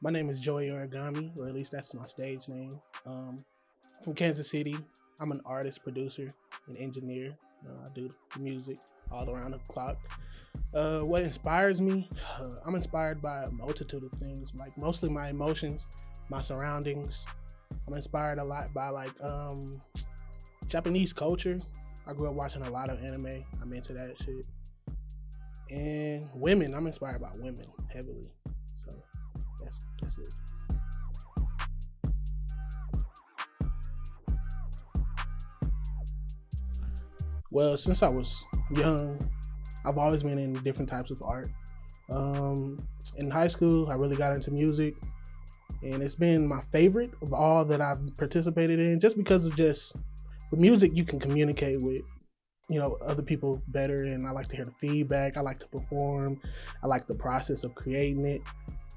My name is Joey Origami, or at least that's my stage name. From Kansas City. I'm an artist, producer, and engineer. I do music all around the clock. What inspires me? I'm inspired by a multitude of things, like mostly my emotions, my surroundings. I'm inspired a lot by Japanese culture. I grew up watching a lot of anime. I'm into that shit. And women, I'm inspired by women heavily. So that's it. Well, since I was young, I've always been in different types of art. Um, in high school, I really got into music, and it's been my favorite of all that I've participated in, just because of just with music you can communicate with other people better, and I like to hear the feedback. I like to perform. I like the process of creating it.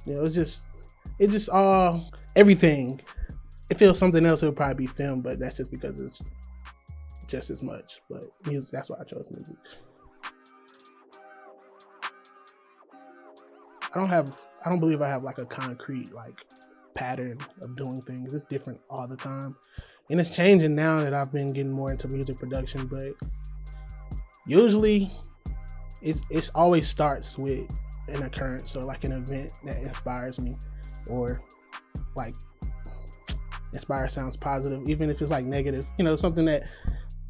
It's just all everything. If it was something else, it would probably be film, but that's just because it's just as much. But music, that's why I chose music. I don't believe I have like a concrete like pattern of doing things. It's different all the time. And it's changing now that I've been getting more into music production, but usually it's always starts with an occurrence or like an event that inspires me, or like inspire sounds positive, even if it's like negative, something that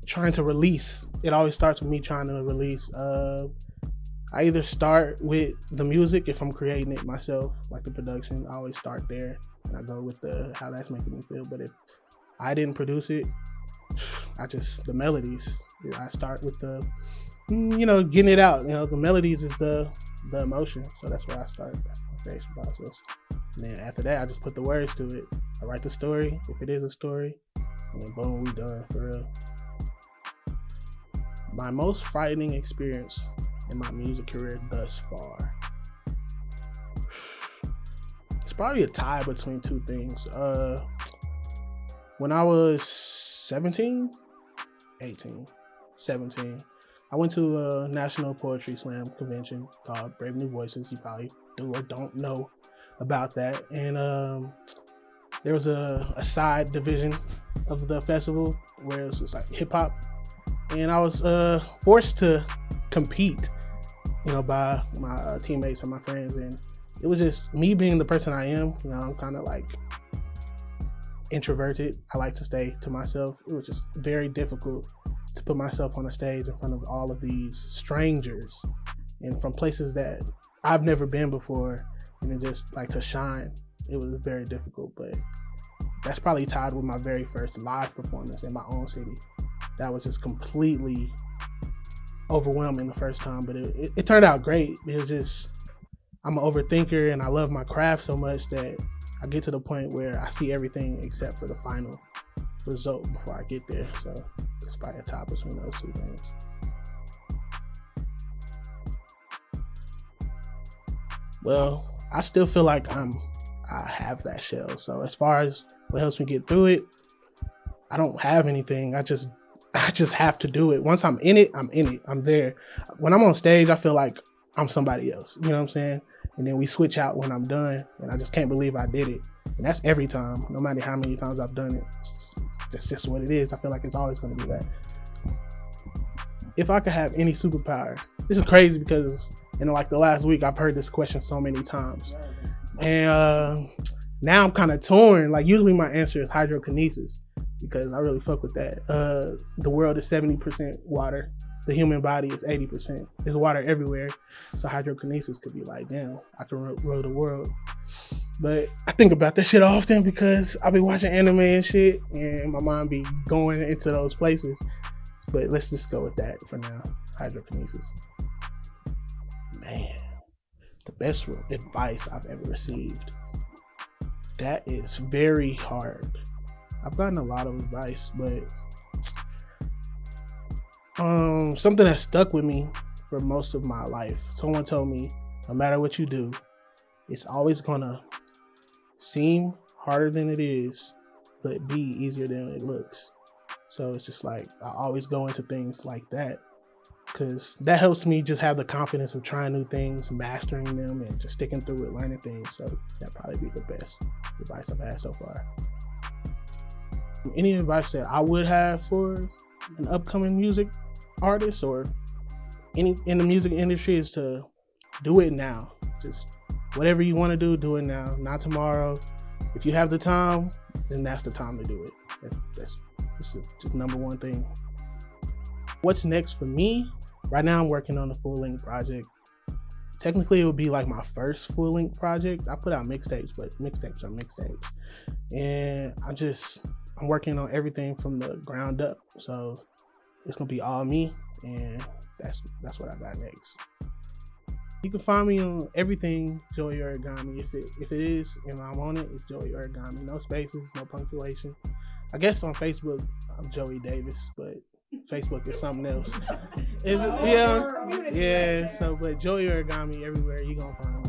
trying to release. It always starts with me trying to release. I either start with the music if I'm creating it myself, like the production. I always start there and I go with how that's making me feel. But if I didn't produce it, the melodies. I start with getting it out. The melodies is the emotion. So that's where I start. That's my creation process. And then after that, I just put the words to it. I write the story, if it is a story, and then boom, we done for real. My most frightening experience in my music career thus far. It's probably a tie between two things. When I was 17, 18, 17, I went to a National Poetry Slam convention called Brave New Voices. You probably do or don't know about that. And there was a side division of the festival where it was just like hip hop. And I was forced to compete, by my teammates and my friends. And it was just me being the person I am. I'm kind of like introverted. I like to stay to myself. It was just very difficult to put myself on a stage in front of all of these strangers and from places that I've never been before, and then just like to shine. It was very difficult, but that's probably tied with my very first live performance in my own city. That was just completely overwhelming the first time, but it turned out great. It was just, I'm an overthinker and I love my craft so much that I get to the point where I see everything except for the final result before I get there. So it's probably a tie between those two things. Well, I still feel like I have that shell. So as far as what helps me get through it, I don't have anything. I just have to do it. Once I'm in it, I'm in it. I'm there. When I'm on stage, I feel like I'm somebody else. You know what I'm saying? And then we switch out when I'm done, and I just can't believe I did it. And that's every time, no matter how many times I've done it. That's just what it is. I feel like it's always going to be that. If I could have any superpower, this is crazy because in like the last week, I've heard this question so many times. And now I'm kind of torn. Like usually my answer is hydrokinesis, because I really fuck with that. The world is 70% water. The human body is 80%. There's water everywhere. So hydrokinesis could be like, damn, I can rule the world. But I think about that shit often because I be watching anime and shit, and my mind be going into those places. But let's just go with that for now. Hydrokinesis. Man, the best advice I've ever received. That is very hard. I've gotten a lot of advice, but something that stuck with me for most of my life. Someone told me, no matter what you do, it's always gonna seem harder than it is, but be easier than it looks. So it's just like, I always go into things like that because that helps me just have the confidence of trying new things, mastering them, and just sticking through it, learning things. So that'd probably be the best advice I've had so far. Any advice that I would have for an upcoming music artist or any in the music industry is to do it now. Just whatever you want to do it now, not tomorrow. If you have the time, then that's the time to do it. That's just number one thing. What's next for me? Right now I'm working on a full-length project. Technically it would be like my first full-length project. I put out mixtapes, but mixtapes are mixtapes. And I'm working on everything from the ground up. So it's gonna be all me, and that's what I got next. You can find me on everything Joey Origami. If it is and I'm on it, it's Joey Origami. No spaces, no punctuation. I guess on Facebook I'm Joey Davis, but Facebook is something else. Yeah. So but Joey Origami everywhere, you gonna find me.